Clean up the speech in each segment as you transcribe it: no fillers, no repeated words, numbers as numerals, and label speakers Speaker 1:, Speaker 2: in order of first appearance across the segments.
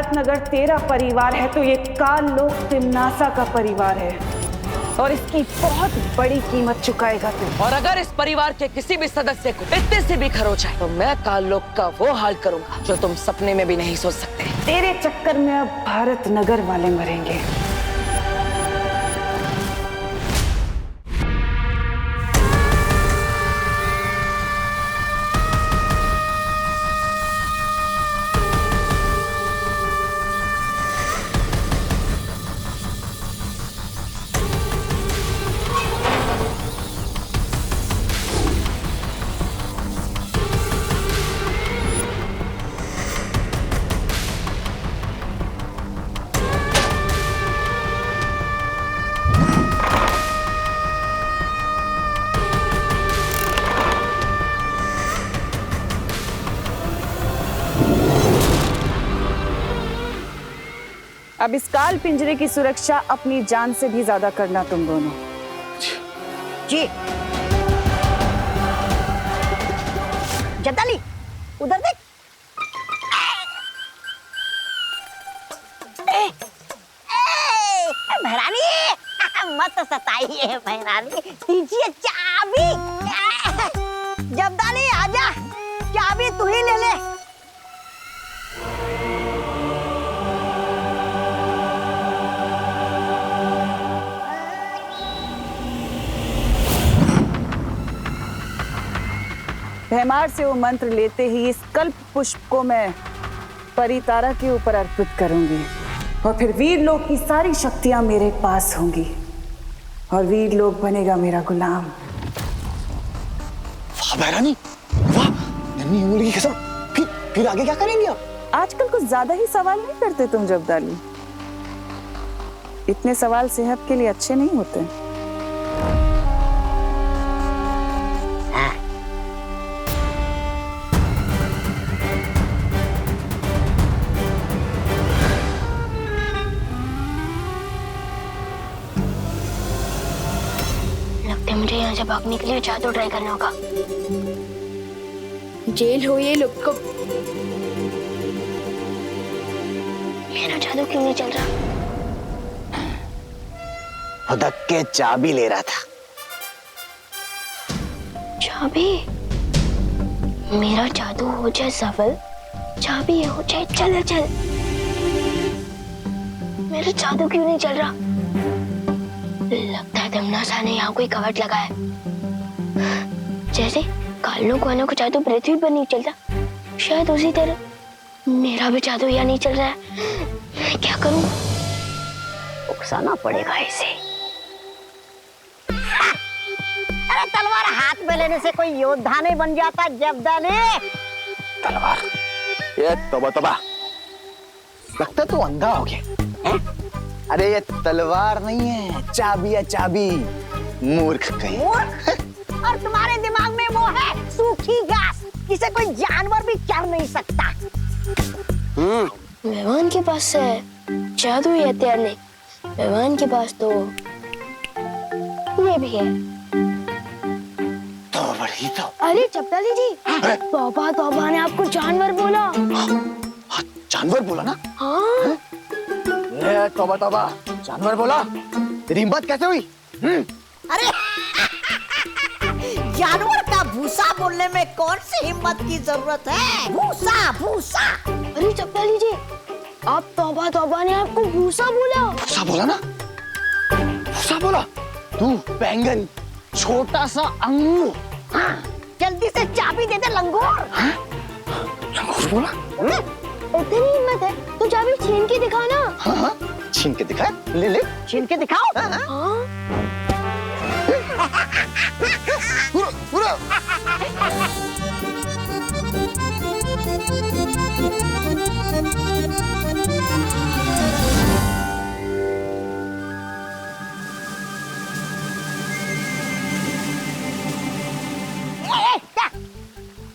Speaker 1: भारत नगर तेरा परिवार है तो ये काल लोक तिमनासा का परिवार है और इसकी बहुत बड़ी कीमत चुकाएगा तू।
Speaker 2: और अगर इस परिवार के किसी भी सदस्य को इतने से भी खरोच है तो मैं काल लोक का वो हाल करूंगा जो तुम सपने में भी नहीं सोच सकते।
Speaker 1: तेरे चक्कर में अब भारत नगर वाले मरेंगे। अब इस काल पिंजरे की सुरक्षा अपनी जान से भी ज्यादा करना तुम दोनों।
Speaker 3: जी जब्दाली उधर देख। महारानी मत सताइए महारानी, दीजिए चाबी। जब्दाली आजा, चाबी तू ही ले ले।
Speaker 1: भैमार से वो मंत्र लेते ही इस कल्प पुष्प को मैं परितारा के ऊपर अर्पित करूंगी और फिर वीर लोक की सारी शक्तियां मेरे पास होंगी और वीर लोक बनेगा मेरा गुलाम।
Speaker 4: वाह महारानी वाह, नन्ही उंगली की कसम। फिर आगे क्या करेंगे आप?
Speaker 1: आजकल कुछ ज्यादा ही सवाल नहीं करते तुम जब्दाली, इतने सवाल सेहत के लिए अच्छे नहीं होते।
Speaker 5: मुझे यहाँ से भागने के लिए जादू ट्राई करना होगा। जेल हो ये लोग को। मेरा जादू क्यों नहीं चल रहा?
Speaker 4: हुदक के चाबी ले रहा था।
Speaker 5: चाबी? मेरा जादू हो जाए सफल, चाबी हो जाए चल चल। मेरा जादू क्यों नहीं चल रहा? लगता है तिमनासा ने यहाँ कोई कवच लगा है। जैसे कालों को जादू पृथ्वी पर नहीं चलता, शायद उसी तरह मेरा भी जादू यहाँ नहीं चल रहा है। मैं क्या करूं?
Speaker 3: उकसाना पड़ेगा इसे। अरे तलवार हाथ में लेने से कोई योद्धा नहीं बन जाता जब्दाली।
Speaker 4: तलवार? ये तोबा लगता तू अंधा हो गया। अरे ये तलवार नहीं है, चाबी है चाबी। मूर्ख कहीं।
Speaker 3: मूर्ख? और तुम्हारे दिमाग में वो है सूखी घास, जिसे कोई जानवर भी चढ़ नहीं सकता।
Speaker 5: मेहमान के पास है जादू ही हथियार नहीं, मेहमान के पास तो ये भी है।
Speaker 4: तो बड़ी तो।
Speaker 5: अरे जब्दाली जी, तौबा तौबा ने आपको जानवर बोला।
Speaker 4: हाँ, जानवर बोला ना?
Speaker 5: हाँ।
Speaker 4: ये तौबा जानवर बोला? तेरी हिम्मत कैसे हुई?
Speaker 3: अरे जानवर का भूसा बोलने में कौन सी हिम्मत की जरूरत है? भूसा भूसा।
Speaker 5: अरे जब्दाली जी, आप तौबा ने आपको भूसा बोला।
Speaker 4: भूसा बोला ना? भूसा बोला? तू बैंगन, छोटा सा अंगूर।
Speaker 3: हाँ, जल्दी से चाबी दे दे लंगूर।
Speaker 4: हाँ? लंगूर बोला?
Speaker 5: इतनी हिम्मत है तो चाबी छीन के दिखा ना।
Speaker 4: हाँ, छीन के दिखा। ले
Speaker 3: छीन के दिखाओ।
Speaker 5: हाँ।
Speaker 4: पूरा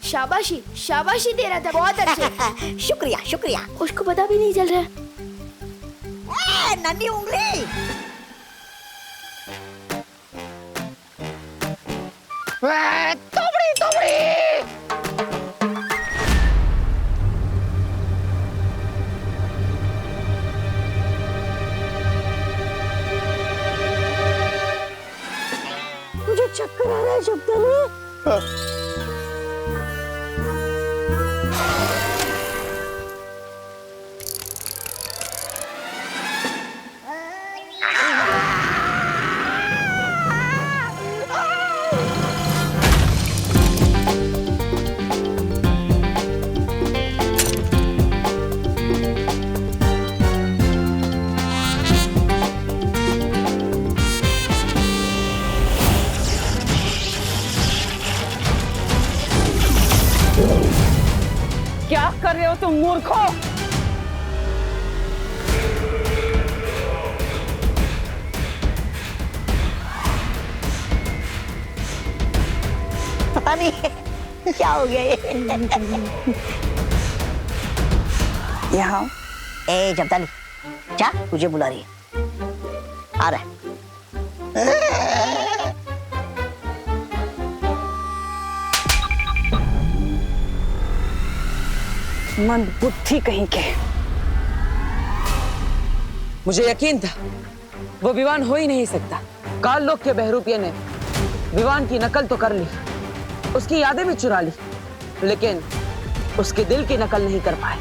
Speaker 5: शाबाशी शाबाशी दे रहा था, बहुत अच्छे।
Speaker 3: शुक्रिया शुक्रिया।
Speaker 5: उसको पता भी नहीं चल रहा।
Speaker 3: नन्ही उंगली। तोबड़ी।
Speaker 1: क्या कर रहे हो तुम मूर्खों?
Speaker 3: पता नहीं क्या हो गया ये।
Speaker 1: यहाँ
Speaker 3: ए जमताली, क्या तुझे बुला रही है? आ रहा है।
Speaker 1: मंद बुद्धि कहीं के।
Speaker 2: मुझे यकीन था वो विवान हो ही नहीं सकता। काल लोक के बहरूपिये ने विवान की नकल तो कर ली, उसकी यादें भी चुरा ली, लेकिन उसके दिल की नकल नहीं कर पाए।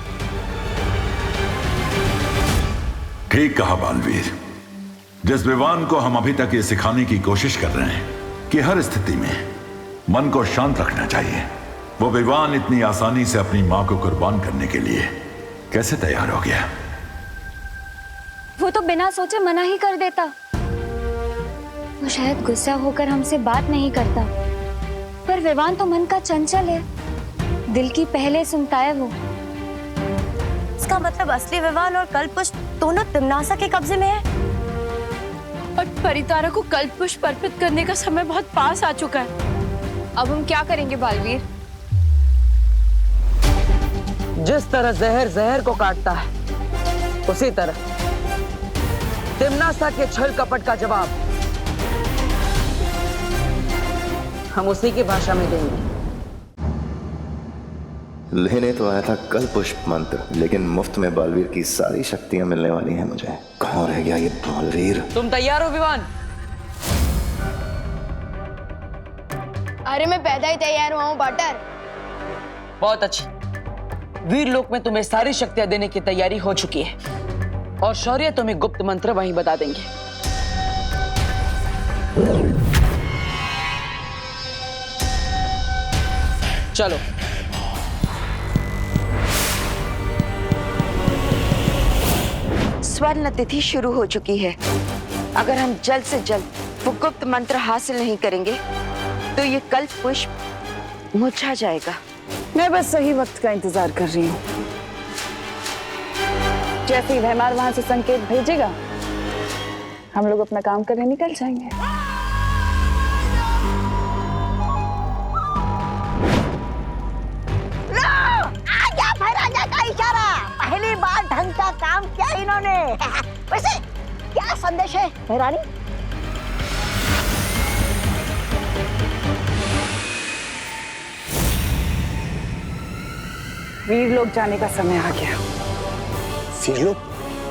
Speaker 6: ठीक कहा बालवीर। जिस विवान को हम अभी तक ये सिखाने की कोशिश कर रहे हैं कि हर स्थिति में मन को शांत रखना चाहिए, वो विवान इतनी आसानी से अपनी मां को कुर्बान करने के लिए कैसे तैयार हो गया?
Speaker 5: वो तो बिना सोचे मना ही कर देता। वो शायद गुस्सा होकर हमसे बात नहीं करता, पर विवान तो मन का चंचल है, दिल की पहले सुनता है वो।
Speaker 7: इसका मतलब असली विवान और कल्पपुष्प दोनों तिम्नासा के कब्जे में है।
Speaker 8: और परितारा को कल्पपुष्प अर्पित करने का समय बहुत पास आ चुका है। अब हम क्या करेंगे बालवीर?
Speaker 2: जिस तरह जहर जहर को काटता है, उसी तरह तिम्नासा के छल कपट का जवाब हम उसी की भाषा में देंगे।
Speaker 9: लेने तो आया था कल्पपुष्प मंत्र, लेकिन मुफ्त में बालवीर की सारी शक्तियां मिलने वाली हैं मुझे। कहाँ रह गया ये बालवीर?
Speaker 2: तुम तैयार हो विवान?
Speaker 8: अरे मैं पैदा ही तैयार हुआ हूँ बटर।
Speaker 2: बहुत अच्छी। वीर लोक में तुम्हें सारी शक्तियां देने की तैयारी हो चुकी है, और शौर्य तुम्हें गुप्त मंत्र वहीं बता देंगे। चलो।
Speaker 7: स्वर्ण तिथि शुरू हो चुकी है। अगर हम जल्द से जल्द वो गुप्त मंत्र हासिल नहीं करेंगे तो ये कल्पपुष्प मुरझा जाएगा।
Speaker 1: मैं बस सही वक्त का इंतजार कर रही हूँ। जैसे ही भैमार वहां से संकेत भेजेगा, हम लोग अपना काम करने निकल जाएंगे।
Speaker 3: आजा भैराजा का इशारा। पहली बार ढंग का काम किया इन्होंने। वैसे क्या संदेश है भैरानी?
Speaker 1: वीर लोग जाने का समय आ गया।
Speaker 4: वीर लोग?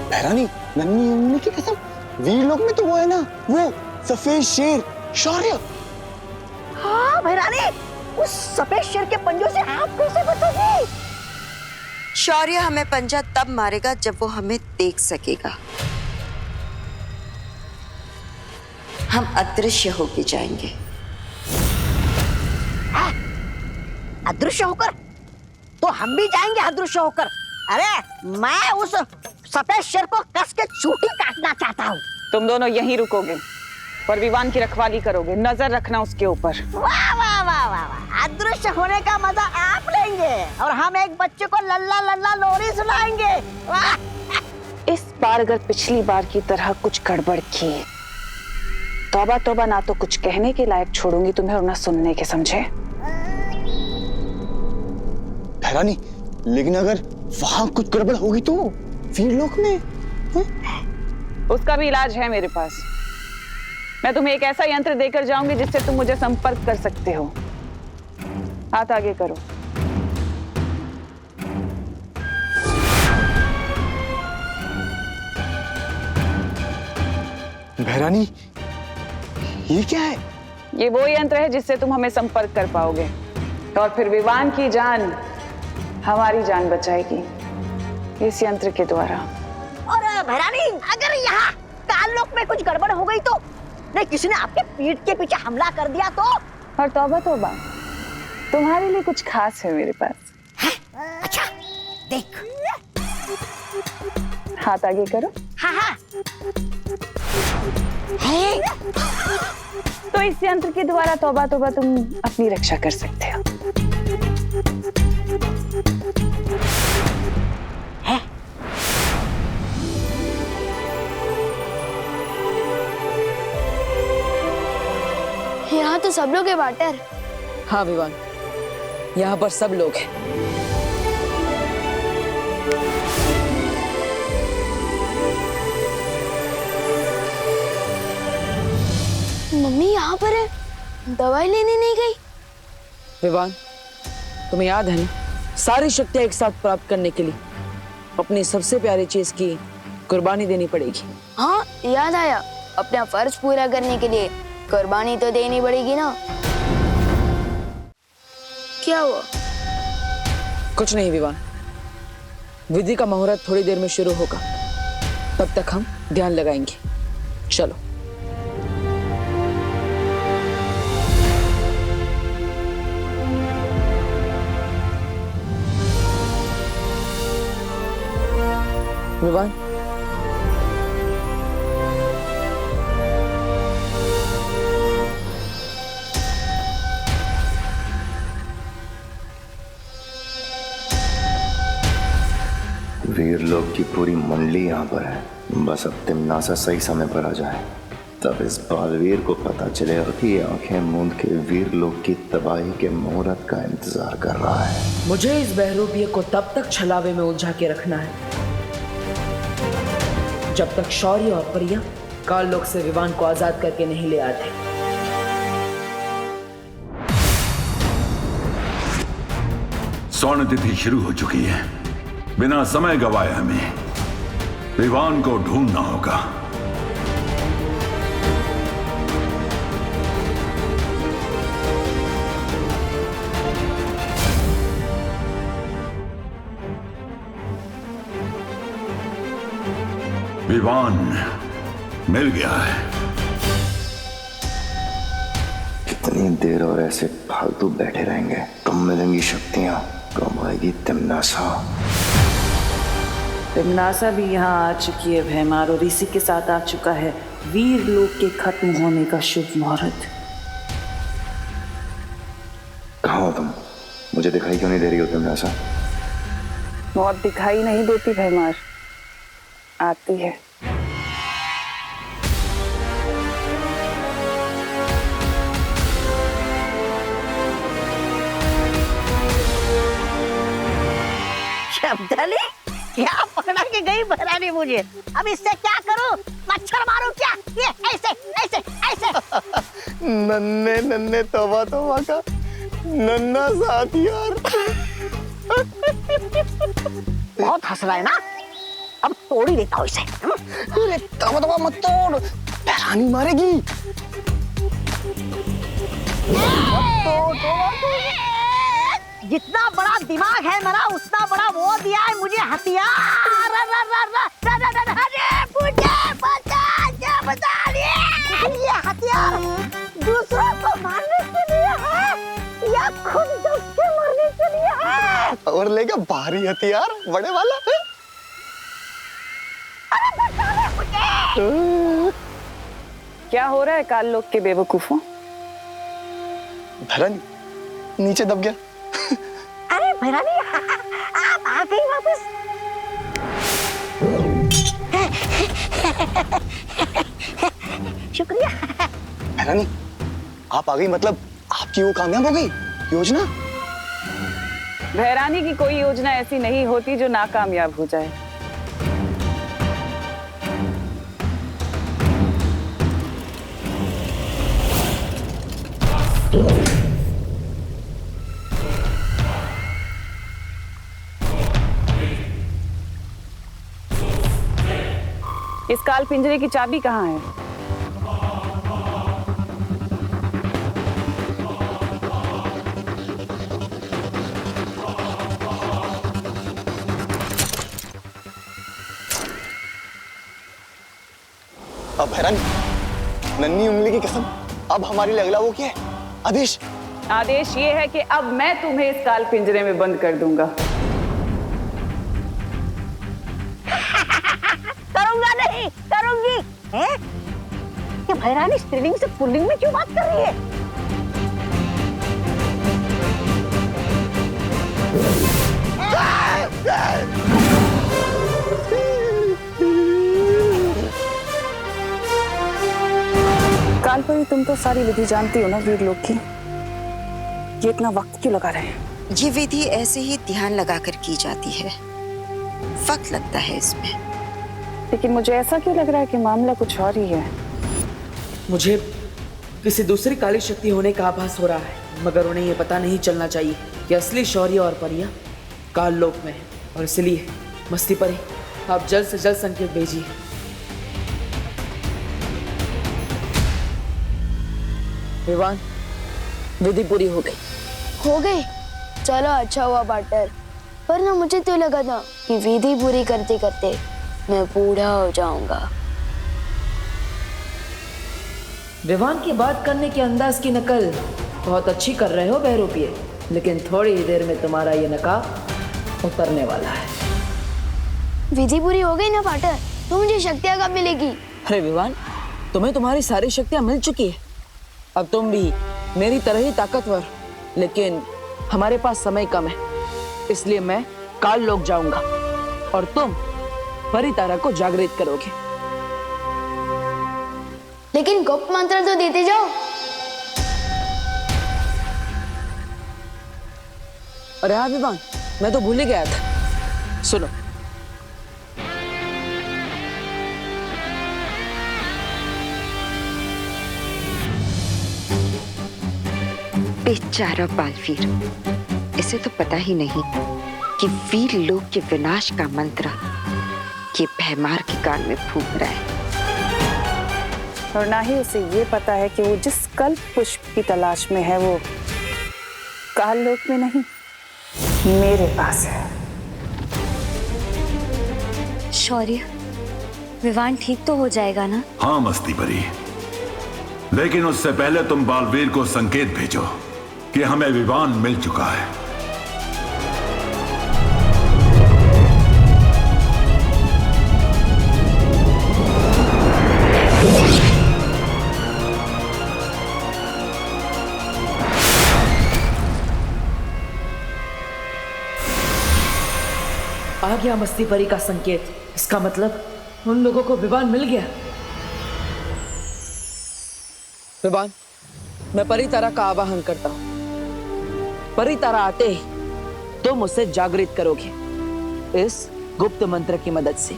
Speaker 4: भैरानी, नन्ही उम्मी की कसम, वीर लोग में तो वो है ना, वो सफेद शेर शौर्य।
Speaker 3: हाँ भैरानी, उस सफेद शेर के पंजों से आप कैसे बचोगी?
Speaker 7: शौर्य हमें पंजा तब मारेगा जब वो हमें देख सकेगा। हम अदृश्य होके जाएंगे।
Speaker 3: अदृश्य होकर? तो हम भी जाएंगे अदृश्य होकर। अरे मैं उस सफेद शेर को कस के चूटी काटना चाहता हूँ।
Speaker 1: तुम दोनों यहीं रुकोगे और विवान की रखवाली करोगे, नजर रखना उसके ऊपर।
Speaker 3: वाह वाह वाह वाह वाह, अदृश्य होने का मजा आप लेंगे और हम एक बच्चे को लल्ला लल्ला लोरी सुनाएंगे। वाह!
Speaker 1: इस बार अगर पिछली बार की तरह कुछ गड़बड़ की, तौबा तौबा, ना तो कुछ कहने के लायक छोड़ूंगी तुम्हें और ना सुनने के, समझे?
Speaker 4: भैरानी, लेकिन अगर वहां कुछ गड़बड़ होगी तो वीर लोक में?
Speaker 1: उसका भी इलाज है मेरे पास। मैं तुम्हें एक ऐसा यंत्र देकर जाऊंगी जिससे तुम मुझे संपर्क कर सकते हो। हाथ आगे करो।
Speaker 4: भैरानी, ये क्या है?
Speaker 1: ये वो यंत्र है जिससे तुम हमें संपर्क कर पाओगे, और फिर विवान की जान हमारी जान बचाएगी इस यंत्र के द्वारा।
Speaker 3: और भैरानी, अगर यहाँ काललोक में कुछ गड़बड़ हो गई तो? नहीं, किसी ने आपके पीठ के पीछे हमला कर दिया तो?
Speaker 1: और तौबा तौबा, तुम्हारे लिए कुछ खास है मेरे पास।
Speaker 3: है? अच्छा, देख।
Speaker 1: हाथ आगे करो।
Speaker 3: हाँ हाँ। है?
Speaker 1: तो इस यंत्र के द्वारा तौबा तौबा तुम अपनी रक्षा कर सकते हो।
Speaker 5: तो सब लोग है वाटर।
Speaker 2: हाँ विवान, यहाँ पर सब लोग हैं।
Speaker 5: मम्मी यहाँ पर है, दवाई लेने नहीं गई।
Speaker 2: विवान, तुम्हें याद है ना, सारी शक्तियां एक साथ प्राप्त करने के लिए अपनी सबसे प्यारी चीज की कुर्बानी देनी पड़ेगी।
Speaker 5: हाँ याद आया, अपना फर्ज पूरा करने के लिए कुर्बानी तो देनी पड़ेगी ना। क्या हुआ?
Speaker 2: कुछ नहीं विवान, विधि का मुहूर्त थोड़ी देर में शुरू होगा, तब तक हम ध्यान लगाएंगे। चलो। विवान,
Speaker 9: वीर लोग की पूरी मंडली यहाँ पर है। बस अब तिम्नासा सही समय पर आ जाए, तब इस बालवीर को पता चलेगा कि ये आंखें मूंद के वीर लोग की तबाही के मुहूर्त का इंतजार कर रहा है।
Speaker 2: मुझे इस बहरूपिये को तब तक छलावे में उलझा के रखना है जब तक शौर्य और परिया काल लोक से विवान को आजाद करके नहीं ले आते।
Speaker 6: स्वर्ण तिथि शुरू हो चुकी है। बिना समय गवाए हमें विवान को ढूंढना होगा। विवान मिल गया है।
Speaker 9: कितनी देर और ऐसे फालतू बैठे रहेंगे? कब मिलेंगी शक्तियां, कब आएगी तिम्नासा?
Speaker 1: तिम्नासा भी यहाँ आ चुकी है भैमार, और इसी के साथ आ चुका है वीर लोक के खत्म होने का शुभ मुहूर्त।
Speaker 9: कहाँ हो तुम? मुझे दिखाई क्यों नहीं दे रही हो तिम्नासा?
Speaker 1: मौत दिखाई नहीं देती भैमार, आती है।
Speaker 3: शब्दाली, क्या पकड़ा के गई बहरानी मुझे? अब इससे क्या करूं? मच्छर मारूं क्या? ये ऐसे ऐसे ऐसे।
Speaker 4: नन्हे नन्हे तौबा तौबा का नन्हा साथ यार।
Speaker 3: बहुत हंस रहा है ना, अब तोड़ ही देता हूँ इसे।
Speaker 4: अरे तौबा तौबा मत तोड़, बहरानी मारेगी।
Speaker 3: जितना बड़ा दिमाग है मेरा, उतना बड़ा वो दिया है मुझे हथियार। ये हथियार दूसरों को मारने के लिए है या खुद डस के मरने के लिए है?
Speaker 4: और लेगा भारी हथियार बड़े वाला है।
Speaker 3: अरे बचा ले मुझे।
Speaker 1: क्या हो रहा है काल लोक के बेवकूफों?
Speaker 4: भैरानी नीचे दब गया।
Speaker 3: अरे भैरानी, आप आ गई वापस। शुक्रिया।
Speaker 4: भैरानी आप आ गई, मतलब आपकी वो कामयाब हो गई योजना?
Speaker 1: भैरानी की कोई योजना ऐसी नहीं होती जो नाकामयाब हो जाए। इस काल पिंजरे की चाबी कहाँ है?
Speaker 4: अब भैरानी, नन्ही उंगली की कसम, अब हमारी लिए अगला वो क्या है? आदेश।
Speaker 1: आदेश ये है कि अब मैं तुम्हें इस काल पिंजरे में बंद कर दूंगा।
Speaker 3: करूंगा नहीं, करूंगी। हैं? ये भैरानी स्त्रीलिंग से पुल्लिंग में क्यों बात कर रही है?
Speaker 1: काल बालपरी, तुम तो सारी विधि जानती हो ना वीर लोग की, ये इतना वक्त क्यों लगा रहे हैं?
Speaker 7: ये विधि ऐसे ही ध्यान लगाकर की जाती है, वक्त लगता है इसमें।
Speaker 1: लेकिन मुझे ऐसा क्यों लग रहा है कि मामला कुछ और ही है?
Speaker 2: मुझे किसी दूसरी काली शक्ति होने का आभास हो रहा है, मगर उन्हें ये पता नहीं चलना चाहिए कि असली शौर्य और परियां काल लोक में है। और इसलिए मस्ती परी, आप जल्द से जल्द संकेत भेजिए। विवान, विधि पूरी हो गई।
Speaker 5: हो गई? चलो अच्छा हुआ पार्टनर, पर ना मुझे तो लगा था कि विधि पूरी करते करते मैं बूढ़ा हो जाऊंगा।
Speaker 2: विवान की बात करने के अंदाज की नकल बहुत अच्छी कर रहे हो बहरूपिये, लेकिन थोड़ी ही देर में तुम्हारा ये नकाब उतरने वाला है।
Speaker 5: विधि पूरी हो गई ना पार्टनर, तो मुझे शक्तियाँ कब मिलेगी?
Speaker 2: अरे विवान, तुम्हें तुम्हारी सारी शक्तियां मिल चुकी है। अब तुम भी मेरी तरह ही ताकतवर, लेकिन हमारे पास समय कम है, इसलिए मैं काल लोक जाऊंगा और तुम परितारा को जागृत करोगे।
Speaker 5: लेकिन गुप्त मंत्र तो देते जाओ।
Speaker 2: अरे हाँ विवान, मैं तो भूल ही गया था। सुनो,
Speaker 7: बेचारा बालवीर, इसे तो पता ही नहीं कि वीर लोक के विनाश का मंत्र ये भैमार के कान में फूंक रहा है।
Speaker 1: और ना ही उसे ये पता है कि वो जिस कल्प पुष्प की तलाश में है वो काल लोक में नहीं, मेरे पास है।
Speaker 10: शौर्य, विवान ठीक तो हो जाएगा ना?
Speaker 6: हाँ मस्ती परी, लेकिन उससे पहले तुम बालवीर को संकेत भेजो कि हमें विवान मिल चुका है।
Speaker 2: आ गया मस्ती परी का संकेत। इसका मतलब उन लोगों को विवान मिल गया। विवान, मैं परितारा का आवाहन करता हूं। परितारा आते ही तुम उसे जागृत करोगे इस गुप्त मंत्र की मदद से।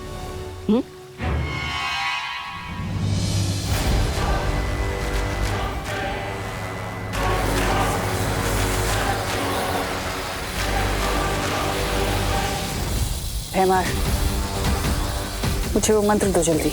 Speaker 1: भैमार, मुझे वो मंत्र दो जल्दी।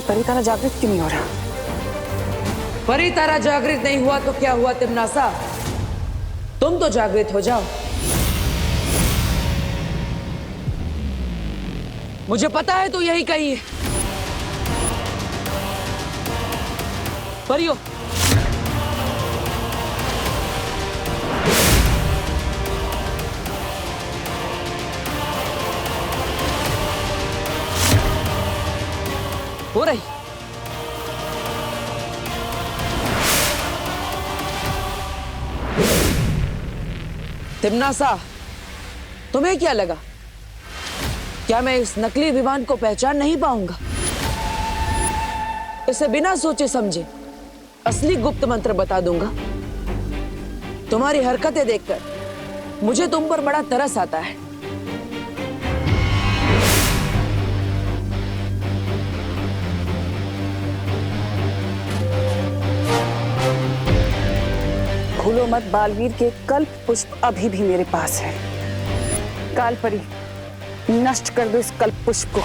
Speaker 1: परितारा जागृत क्यों नहीं हो रहा?
Speaker 2: परितारा जागृत नहीं हुआ तो क्या हुआ तिमनासा, तुम तो जागृत हो जाओ। मुझे पता है तू यही कही है। परियो, हो रही। तिमनासा, तुम्हें क्या लगा, क्या मैं इस नकली विमान को पहचान नहीं पाऊंगा? इसे बिना सोचे समझे असली गुप्त मंत्र बता दूंगा। तुम्हारी हरकतें देखकर मुझे तुम पर बड़ा तरस आता है।
Speaker 1: खोलो मत, बालवीर के कल्प पुष्प अभी भी मेरे पास है। कालपरी, नष्ट कर दो इस कल्प पुष्प को।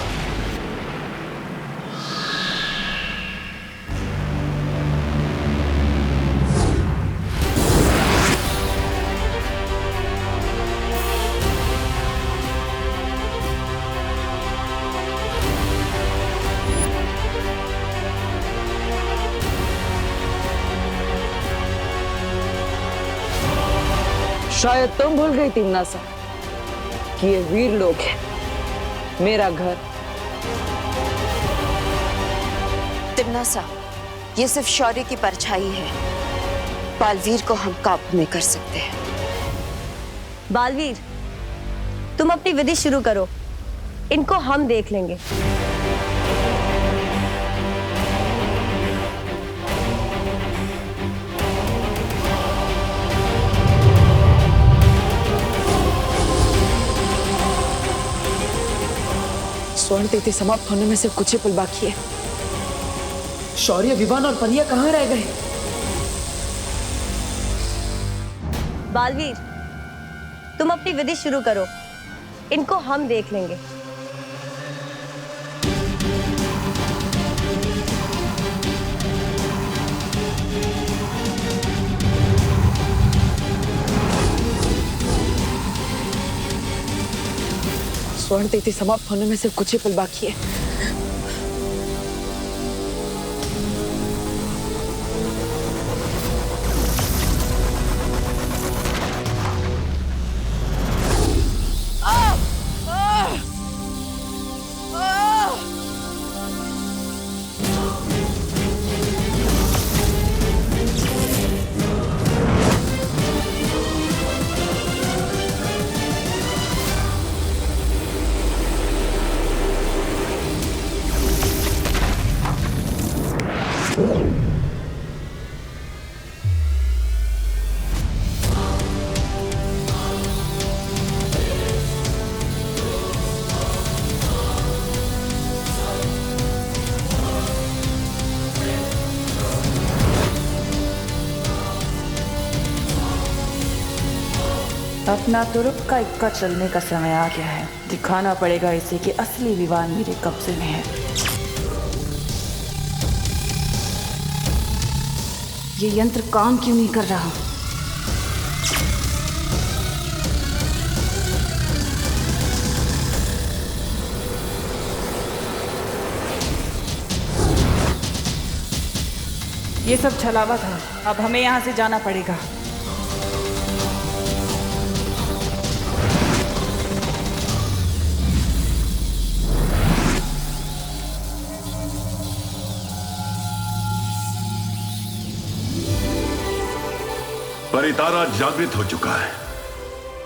Speaker 2: शायद तुम भूल गई तिम्नासा कि ये वीर लोग है, मेरा घर।
Speaker 7: तिम्नासा, ये सिर्फ शौर्य की परछाई है। बालवीर को हम काबू में कर सकते हैं।
Speaker 11: बालवीर, तुम अपनी विधि शुरू करो, इनको हम देख लेंगे।
Speaker 2: स्वर्ण तिथि समाप्त होने में सिर्फ कुछ ही पल बाकी है। शौर्य, विवान और पनिया कहाँ रह गए?
Speaker 11: बालवीर, तुम अपनी विधि शुरू करो, इनको हम देख लेंगे।
Speaker 2: स्वर्ण तिथि समाप्त होने में सिर्फ कुछ ही पल बाकी है।
Speaker 1: अपना तुरुप का इक्का चलने का समय आ गया है। दिखाना पड़ेगा इसे कि असली विवान मेरे कब्जे में है। ये यंत्र काम क्यों नहीं कर रहा? ये सब छलावा था, अब हमें यहाँ से जाना पड़ेगा।
Speaker 6: परितारा जागृत हो चुका है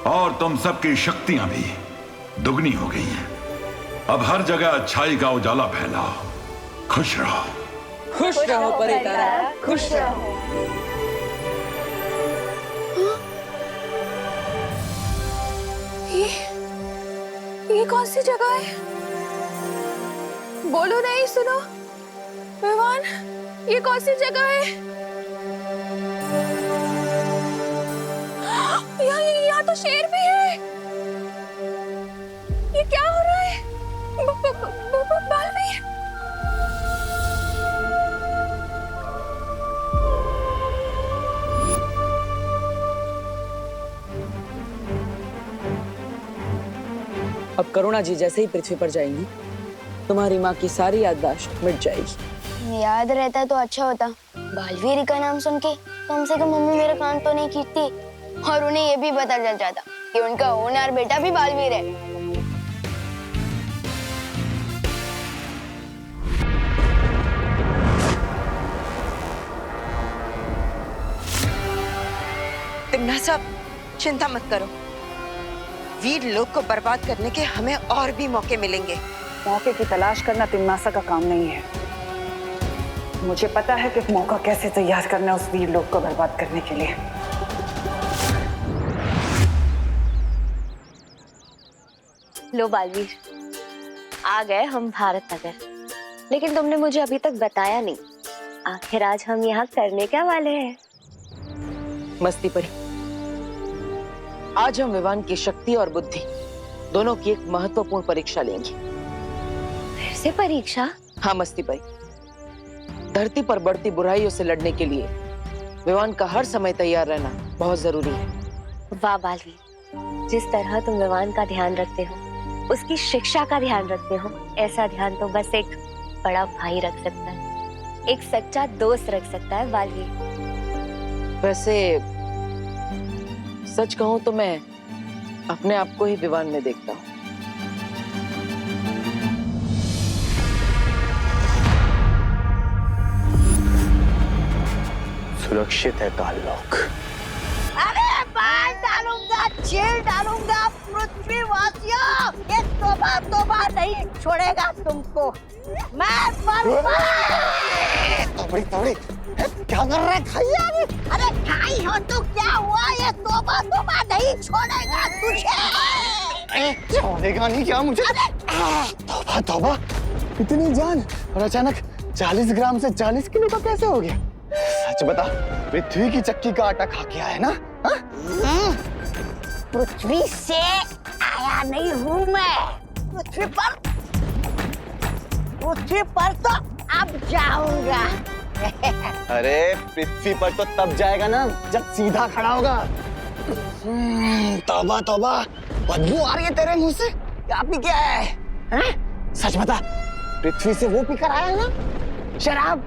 Speaker 6: और तुम सबकी शक्तियां भी दुगनी हो गई हैं। अब हर जगह अच्छाई का उजाला फैलाओ। खुश रहो।
Speaker 2: खुश रहो परितारा, खुश रहो।
Speaker 8: ये कौन सी जगह है? बोलो नहीं, सुनो विवान, ये कौन सी जगह है? यहाँ तो शेर भी है। ये क्या हो रहा है? बालवीर,
Speaker 2: अब करुणा जी जैसे ही पृथ्वी पर जाएंगी, तुम्हारी माँ की सारी याददाश्त मिट जाएगी।
Speaker 5: याद रहता तो अच्छा होता। बालवीर का नाम सुन के कम से कम मम्मी मेरा कान तो नहीं खींचती और उन्हें ये भी पता चल जाता कि उनका होनहार बेटा भी बालवीर है।
Speaker 7: तिम्नासा, चिंता मत करो। वीर लोग को बर्बाद करने के हमें और भी मौके मिलेंगे।
Speaker 1: मौके की तलाश करना तिम्नासा का काम नहीं है। मुझे पता है कि मौका कैसे तैयार करना उस वीर लोग को बर्बाद करने के लिए।
Speaker 10: लो बालवीर, आ गए हम भारत नगर। लेकिन तुमने मुझे अभी तक बताया नहीं, आखिर आज हम यहाँ करने क्या वाले हैं?
Speaker 2: मस्ती परी, आज हम विवान की शक्ति और बुद्धि दोनों की एक महत्वपूर्ण परीक्षा लेंगे।
Speaker 10: फिर से परीक्षा?
Speaker 2: हाँ मस्ती परी, धरती पर बढ़ती बुराइयों से लड़ने के लिए विवान का हर समय तैयार रहना बहुत जरूरी है।
Speaker 10: वाह बालवीर, जिस तरह तुम विवान का ध्यान रखते हो, उसकी शिक्षा का ध्यान रखते हो, ऐसा ध्यान तो बस एक बड़ा भाई रख सकता है, एक सच्चा दोस्त रख सकता है बालवीर।
Speaker 2: वैसे सच कहूं तो मैं अपने आप को ही विवान में देखता हूँ।
Speaker 4: सुरक्षित है काललोक।
Speaker 3: अरे बाल डालूंगा, जेल डालूंगा, पृथ्वीवासियों, ये तोबा नहीं छोड़ेगा तुमको। मैं
Speaker 4: तोबड़ी क्या कर रहा है खैया?
Speaker 3: अरे खाई हो तो क्या हुआ, ये तोबा नहीं छोड़ेगा तुझे।
Speaker 4: छोड़ेगा नहीं क्या मुझे? तोबा इतनी जान, और अचानक 40 ग्राम से 40 किलो का कैसे हो गया? सच बता, पृथ्वी की चक्की का आटा खा के आया ना?
Speaker 3: पृथ्वी से आया नहीं हूँ मैं, पृथ्वी पर तो अब जाऊंगा।
Speaker 4: अरे पृथ्वी पर तो तब जाएगा ना जब सीधा खड़ा होगा। तौबा, बदबू आ रही है तेरे मुंह से। क्या पी के आया है? सच बता, पृथ्वी से वो पीकर आया है ना, शराब?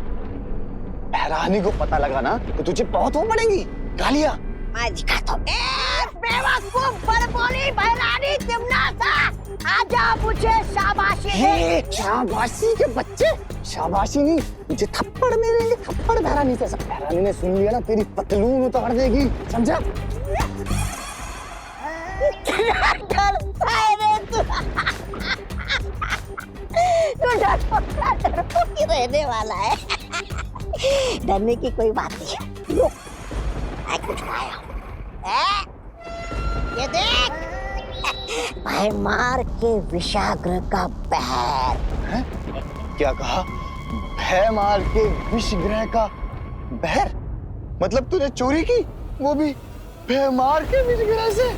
Speaker 4: बहरानी को पता लगा ना तो तुझे बहुत वो पड़ेगी गालियां।
Speaker 3: मैं दिखाता हूँ। बेवकूफ बड़बोली बहरानी तिमनासा, आजा मुझे शाबाशी दे।
Speaker 4: शाबाशी के बच्चे, शाबाशी नहीं, मुझे थप्पड़ मिलेंगे, थप्पड़ बहरानी से। बहरानी ने सुन लिया ना तेरी पतलून उतार देगी, समझा?
Speaker 3: तू डरपोक ही रहने वाला है। डरने की कोई बात नहीं है। रुक, मैं कुछ खाया हूँ। ये देख, भयमार के विषाग्र का बहर।
Speaker 4: क्या कहा? भयमार के विषग्रह का बहर? मतलब तूने चोरी की, वो भी भयमार के विषग्रह से?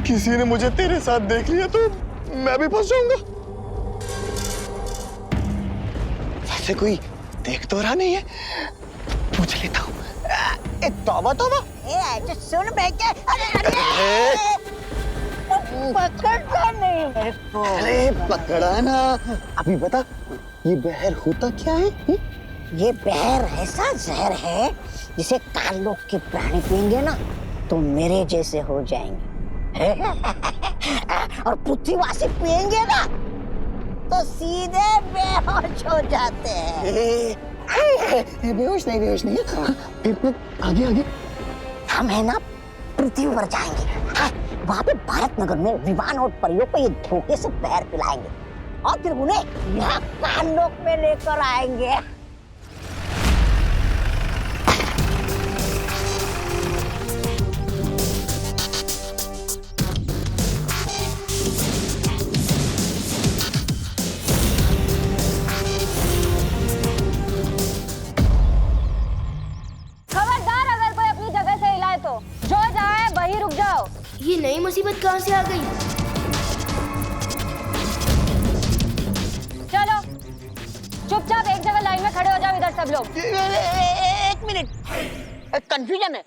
Speaker 4: किसी ने मुझे तेरे साथ देख लिया तो मैं भी फंस जाऊंगा। वैसे कोई देख तो रहा नहीं है, पूछ लेता हूँ। तौबा,
Speaker 3: जो सुन बेटे, अरे पकड़ता नहीं मेरे को।
Speaker 4: अरे पकड़ा ना। अभी बता, ये बहर होता क्या है?
Speaker 3: ये बहर ऐसा जहर है जिसे काललोक के प्राणी पिएंगे ना तो मेरे जैसे हो जाएंगे। और पृथ्वीवासी पिएंगे ना तो सीधे बेहोश हो जाते हैं।
Speaker 4: बेहोश नहीं। फिर आगे।
Speaker 3: हम है ना पृथ्वी पर जाएंगे, वहाँ पे भारत नगर में विमान और परियों को ये धोखे से पैर पिलाएंगे और फिर उन्हें यहाँ काललोक में लेकर आएंगे।
Speaker 5: ये नई मुसीबत कहाँ से आ गई?
Speaker 8: चलो चुपचाप एक जगह लाइन में खड़े हो जाओ, इधर सब लोग।
Speaker 3: एक मिनट, कंफ्यूजन है।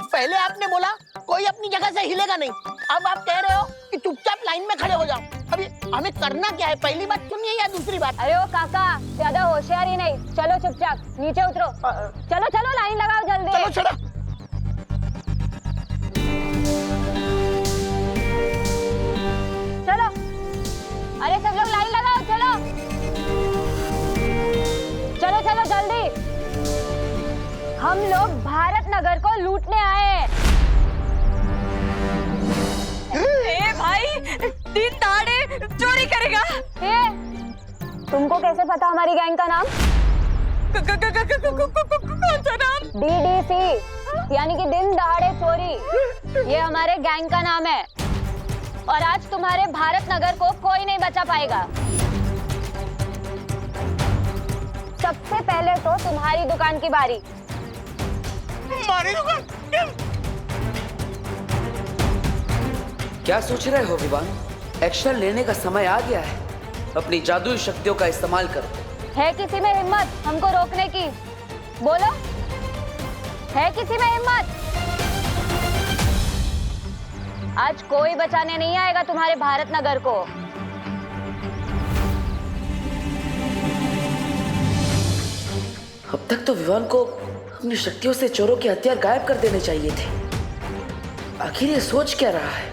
Speaker 3: पहले आपने बोला कोई अपनी जगह से हिलेगा नहीं, अब आप कह रहे हो कि चुपचाप लाइन में खड़े हो जाओ। अभी हमें करना क्या है? पहली बात सुनिए या दूसरी बात?
Speaker 8: अरे ओ काका, ज्यादा होशियारी नहीं, चलो चुपचाप नीचे उतरो। चलो लाइन लगाओ जल्दी।
Speaker 3: चलो छोड़ो।
Speaker 8: चलो, अरे सब लोग लाइन लगाओ, चलो जल्दी। हम लोग भारत नगर को लूटने आए हैं। ए भाई, दिन दहाड़े चोरी करेगा? तुमको कैसे पता हमारी गैंग का नाम? कौन सा नाम? DDC, यानी कि दिन दहाड़े चोरी। ये हमारे गैंग का नाम है और आज तुम्हारे भारत नगर को कोई नहीं बचा पाएगा। सबसे पहले तो तुम्हारी दुकान की बारी।
Speaker 3: हमारी दुकान।
Speaker 2: क्या सोच रहे हो विवान? एक्शन लेने का समय आ गया है। अपनी जादुई शक्तियों का इस्तेमाल करो।
Speaker 8: है किसी में हिम्मत हमको रोकने की? बोलो, है किसी में हिम्मत? आज कोई बचाने नहीं आएगा तुम्हारे भारत नगर को।
Speaker 2: अब तक तो विवान को अपनी शक्तियों से चोरों के हथियार गायब कर देने चाहिए थे। आखिर ये सोच क्या रहा है?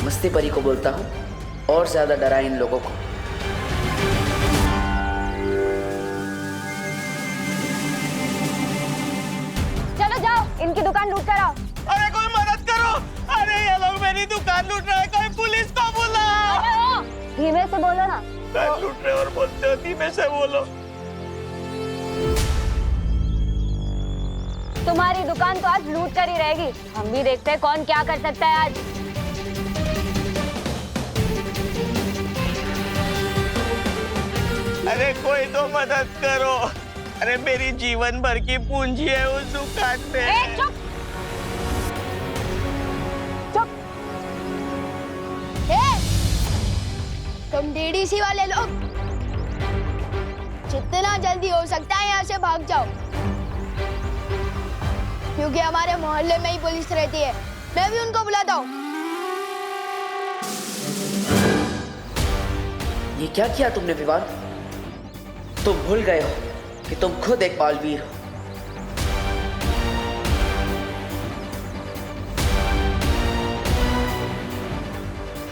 Speaker 2: मस्ती परी को बोलता हूँ और ज्यादा डराए इन लोगों को।
Speaker 8: चलो जाओ, इनकी दुकान लूट कर आओ।
Speaker 3: अरे कोई मदद करो! अरे ये लोग मेरी दुकान लूट रहे हैं, कोई पुलिस को बुलाओ!
Speaker 8: धीमे से बोलो ना।
Speaker 3: दुकान लूट रहे और बोलते हो धीमे से बोलो।
Speaker 8: तुम्हारी दुकान तो आज लूट कर ही रहेगी। हम भी देखते हैं कौन क्या कर सकता है आज।
Speaker 3: अरे कोई तो मदद करो! अरे मेरी जीवन भर की पूंजी है उस दुकान में।
Speaker 8: चुप चुप।
Speaker 5: तुम डीडीसी वाले लोग जितना जल्दी हो सकता है यहाँ से भाग जाओ, क्योंकि हमारे मोहल्ले में ही पुलिस रहती है। मैं भी उनको बुलाता हूँ।
Speaker 2: ये क्या किया तुमने विवान? तुम भूल गए हो कि तुम खुद एक बालवीर हो।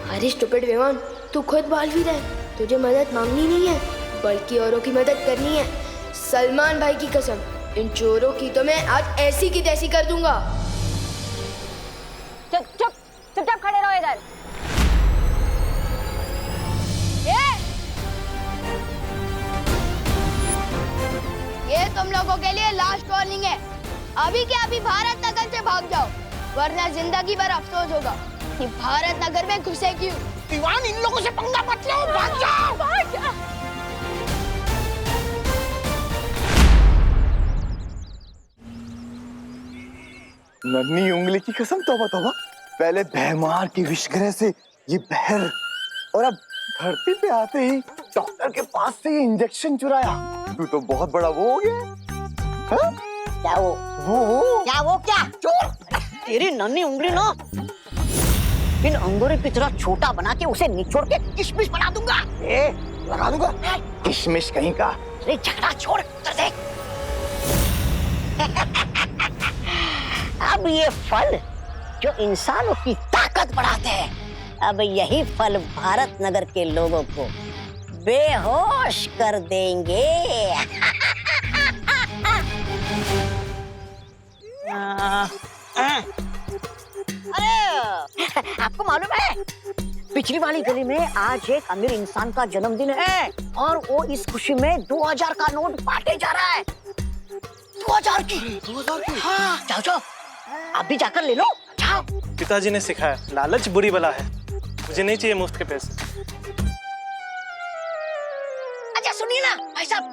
Speaker 5: अरे स्टूपिड विमान, तू खुद बालवीर है। तुझे मदद मांगनी नहीं है, बल्कि औरों की मदद करनी है। सलमान भाई की कसम, इन चोरों की तो मैं आज ऐसी की तैसी कर दूंगा।
Speaker 8: चुप चुप चुपचाप खड़े रहो इधर।
Speaker 5: ये तुम लोगों के लिए लास्ट वार्निंग है। अभी के अभी भारत नगर से भाग जाओ, वरना जिंदगी भर अफसोस होगा कि भारत नगर में घुसे क्यों।
Speaker 3: दीवान, इन लोगों से पंगा मत लो, भाग जाओ!
Speaker 5: भाग जाओ।
Speaker 4: नन्ही उंगली की कसम, तौबा तौबा। पहले भैमार की विषग्रह से ये बहर, और अब धरती पे आते ही डॉक्टर के पास से ये इंजेक्शन चुराया। तू तो बहुत बड़ा वो हो गया। हाँ?
Speaker 3: क्या वो? क्या चोर? तेरी नन्ही उंगली ना इन अंगूरों की तरह छोटा बना के उसे निचोड़ के किशमिश बना दूंगा।
Speaker 4: लगा दूंगा किशमिश कहीं का।
Speaker 3: अरे झगड़ा छोड़, उधर देख। अब ये फल जो इंसानों की ताकत बढ़ाते हैं, अब यही फल भारत नगर के लोगों को बेहोश कर देंगे। अरे आपको मालूम है, पिछली वाली गली में आज एक अमीर इंसान का जन्मदिन है और वो इस खुशी में 2000 का नोट बांटे जा रहा है। 2000 की? हाँ, जाओ जाओ, आप भी जाकर ले लो, जाओ।
Speaker 12: पिताजी ने सिखाया, लालच बुरी बला है। मुझे नहीं चाहिए मुफ्त के पैसे।
Speaker 3: अच्छा सुनिए ना भाई साहब,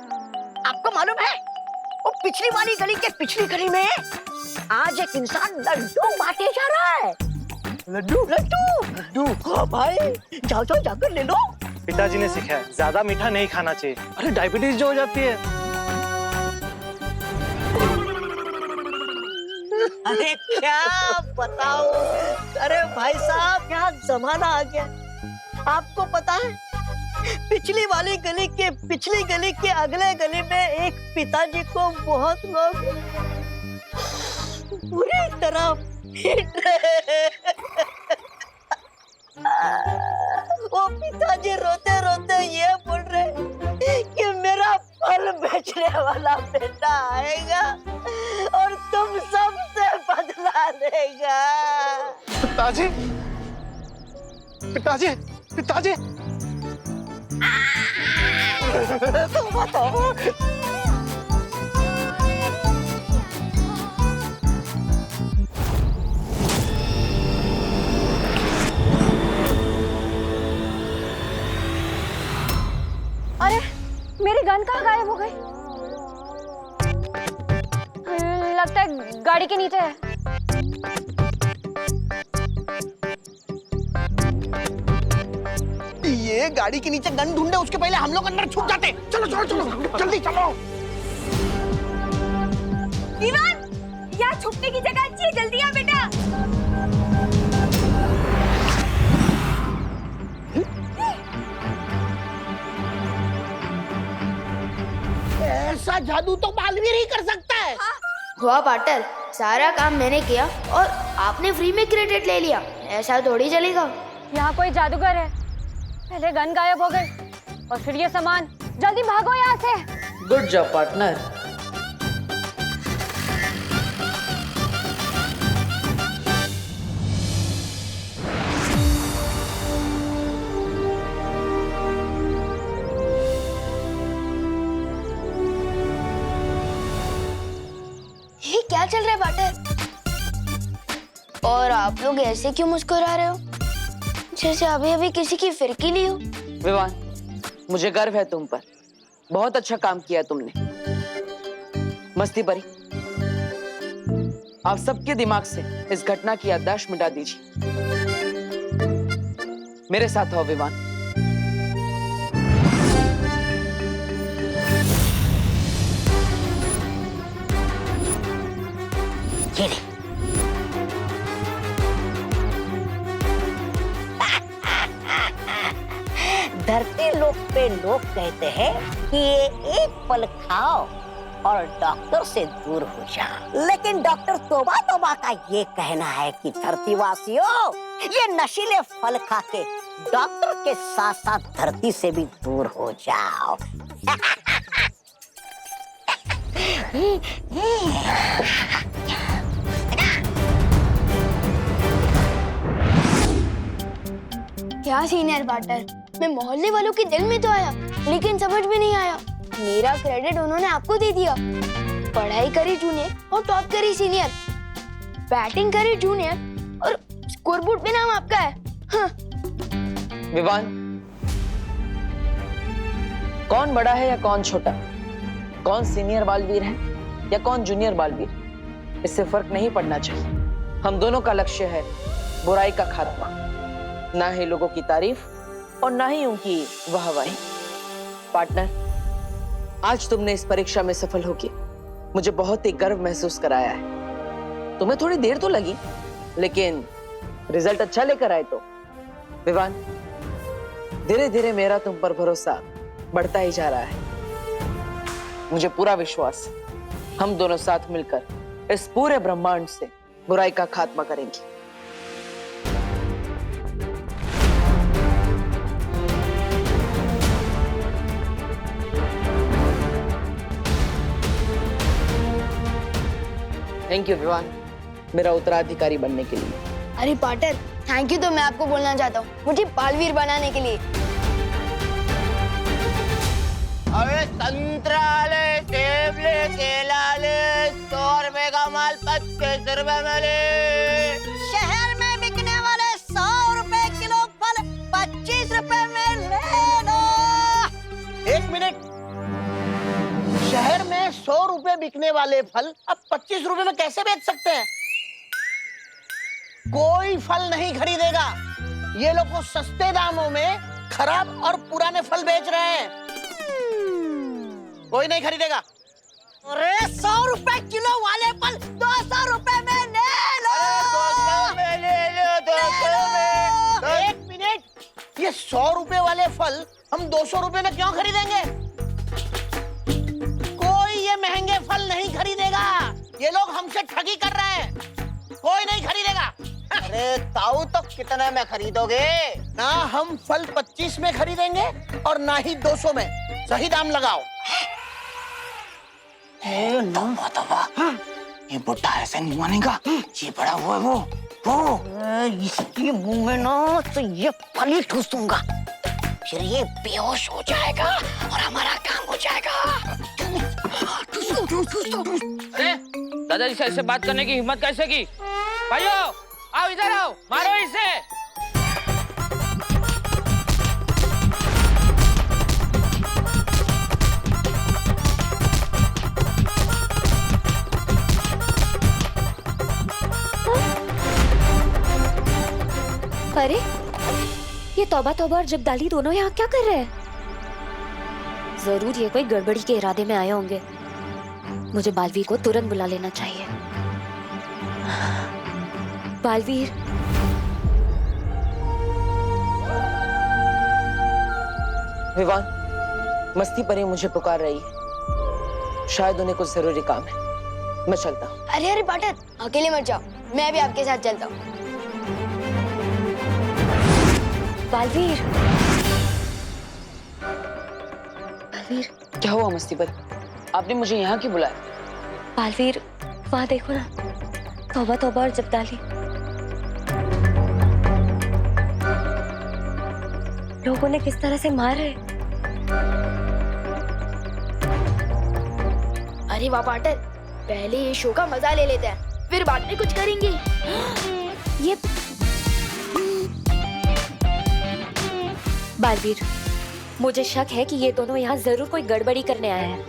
Speaker 3: आपको मालूम है वो पिछली वाली गली के पिछली गली में आज एक इंसान लड्डू बांटे जा रहा है। लड्डू लड्डू लड्डू? हाँ भाई, जाओ जाओ जाकर ले लो।
Speaker 12: पिताजी ने सिखाया, ज्यादा मीठा नहीं खाना चाहिए। अरे डायबिटीज जो हो जाती है।
Speaker 3: अरे क्या बताओ, अरे भाई साहब क्या जमाना आ गया। आपको पता है, पिछली वाली गली के पिछली गली के अगले गली में एक पिताजी को बहुत लोग पूरी तरह पीट रहे हैं। वो पिताजी रोते रोते ये बोल रहे कि मेरा फल बेचने वाला बेटा आएगा और तुम सबसे बदला लेगा।
Speaker 12: पिताजी, पिताजी, पिताजी।
Speaker 3: तुम बताओ।
Speaker 8: अरे मेरी गन कहाँ गायब हो गई? लगता है गाड़ी के नीचे है।
Speaker 3: ये गाड़ी के नीचे गन ढूंढे उसके पहले हम लोग अंदर छुप जाते। चलो चलो चलो जल्दी चलो।
Speaker 11: विवान, यहाँ छुपने की जगह अच्छी है, जल्दी आ बेटा।
Speaker 3: ऐसा जादू तो बालवीर ही कर सकता है।
Speaker 5: हुआ पार्टनर, सारा काम मैंने किया और आपने फ्री में क्रेडिट ले लिया, ऐसा थोड़ी चलेगा।
Speaker 8: यहाँ कोई जादूगर है, पहले गन गायब हो गई और फिर ये सामान। जल्दी भागो यहाँ से।
Speaker 2: Good job partner.
Speaker 5: ये क्या चल रहा है पार्टनर? और आप लोग ऐसे क्यों मुस्कुरा रहे हो, जैसे अभी अभी किसी की फिरकी ली हो?
Speaker 2: विवान, मुझे गर्व है तुम पर। बहुत अच्छा काम किया तुमने। मस्ती परी, आप सबके दिमाग से इस घटना की याददाश्त मिटा दीजिए। मेरे साथ आओ विवान।
Speaker 3: धरती लोक पे लोग कहते हैं कि ये एक पल खाओ और डॉक्टर से दूर हो जाओ, लेकिन डॉक्टर तोबा तोबा का ये कहना है कि धरतीवासियों, ये नशीले फल खा के डॉक्टर के साथ साथ धरती से भी दूर हो जाओ।
Speaker 5: क्या सीनियर पार्टनर, मैं मोहल्ले वालों के दिल में तो आया, लेकिन समझ में नहीं आया। मेरा क्रेडिट उन्होंने आपको दे दिया। पढ़ाई करी जूनियर और टॉप करी सीनियर, बैटिंग करी जूनियर और स्कोरबोर्ड पे नाम आपका है। हाँ।
Speaker 2: विवान, कौन बड़ा है या कौन छोटा, कौन सीनियर बालवीर है या कौन जूनियर बालवीर, इससे फर्क नहीं पड़ना चाहिए। हम दोनों का लक्ष्य है बुराई का खात्मा, ना ही लोगों की तारीफ और ना ही उनकी वाहवाही। पार्टनर, आज तुमने इस परीक्षा में सफल होके मुझे बहुत ही गर्व महसूस कराया है। तुम्हें थोड़ी देर तो लगी, लेकिन रिजल्ट अच्छा लेकर आए तो। विवान, धीरे धीरे मेरा तुम पर भरोसा बढ़ता ही जा रहा है। मुझे पूरा विश्वास है हम दोनों साथ मिलकर इस पूरे ब्रह्मांड से बुराई का खात्मा करेंगे। थैंक यू विवान, मेरा उत्तराधिकारी बनने के लिए।
Speaker 5: अरे पार्टनर, थैंक यू तो मैं आपको बोलना चाहता हूँ, मुझे बालवीर बनाने के लिए।
Speaker 3: अरे संतरा ले, सेब ले, केला ले, 100 रुपए का माल 25 रुपए में ले। शहर में बिकने वाले 100 रुपए किलो फल 25 रुपए में ले लो। एक मिनट, शहर में 100 रुपए बिकने वाले फल अब 25 रुपए में कैसे बेच सकते हैं? कोई फल नहीं खरीदेगा। ये लोग को सस्ते दामों में खराब और पुराने फल बेच रहे हैं। कोई नहीं खरीदेगा। अरे 100 रुपए किलो वाले फल 200 रुपए में ले लो। 200 में ले लो, 200 में। एक मिनट, ये 100 रुपए वाले फल हम 200 रुपए में क्यों खरीदेंगे? कोई ये महंगे फल नहीं खरीदेगा। ये लोग हमसे ठगी कर रहे हैं। कोई नहीं खरीदेगा। अरे ताऊ, तो कितने में खरीदोगे? ना हम फल 25 में खरीदेंगे और ना ही 200 में। सही दाम लगाओ। ये बुढ़ा ऐसे नहीं मानेगा। ये बड़ा हुआ है वो इसके मुंह में ना तो ये फल ही ठूस दूंगा, फिर ये बेहोश हो जाएगा और हमारा काम हो जाएगा।
Speaker 13: अरे दादाजी से ऐसे बात करने की हिम्मत कैसे की? भाइयों, आओ इधर आओ, मारो इसे।
Speaker 10: तौबा तौबा और जब्दाली दोनों यहाँ क्या कर रहे हैं? जरूर ये कोई गड़बड़ी के इरादे में आए होंगे। मुझे बालवीर को तुरंत बुला लेना चाहिए। बालवीर,
Speaker 2: विवान, मस्ती परी मुझे पुकार रही है। शायद उन्हें कुछ जरूरी काम है। मैं चलता हूँ।
Speaker 5: अरे अरे पार्टनर, अकेले मत जाओ, मैं भी आपके साथ चलता हूँ। बालवीर, बालवीर,
Speaker 2: क्या हुआ मस्ती परी? आपने मुझे यहाँ क्यों बुलाया?
Speaker 10: बालवीर, वहां देखो ना, तौबा तौबा और जब्दाली। लोगों ने किस तरह से मार रहे।
Speaker 5: अरे वाह पार्टनर, पहले ये शो का मजा ले लेते हैं, फिर बाद में कुछ करेंगे। ये बालवीर, मुझे शक है कि ये दोनों यहाँ जरूर कोई गड़बड़ी करने आए हैं।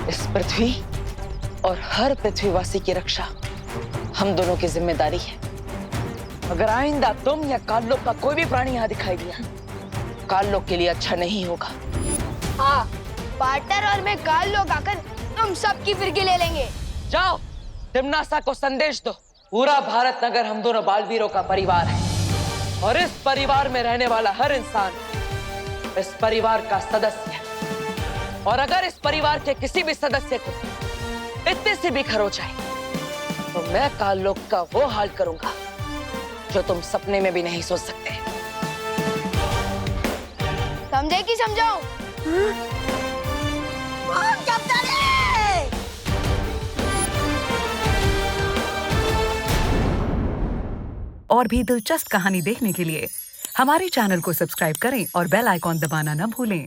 Speaker 2: इस पृथ्वी और हर पृथ्वीवासी की रक्षा हम दोनों की जिम्मेदारी है। अगर आइंदा तुम या काललोक का कोई भी प्राणी यहाँ दिखाई दिया, काललोक के लिए अच्छा नहीं होगा।
Speaker 5: हाँ, पार्टनर और मैं काललोक आकर तुम सबकी फिरकी ले लेंगे।
Speaker 2: जाओ, तिम्नासा को संदेश दो। पूरा भारत नगर हम दोनों बालवीरों का परिवार है और इस परिवार में रहने वाला हर इंसान इस परिवार का सदस्य है। और अगर इस परिवार के किसी भी सदस्य को इतने से भी खरोच जाए तो मैं काललोक का वो हाल करूंगा जो तुम सपने में भी नहीं सोच सकते।
Speaker 5: समझे कि समझाओ?
Speaker 14: और भी दिलचस्प कहानी देखने के लिए हमारे चैनल को सब्सक्राइब करें और बेल आइकॉन दबाना न भूलें।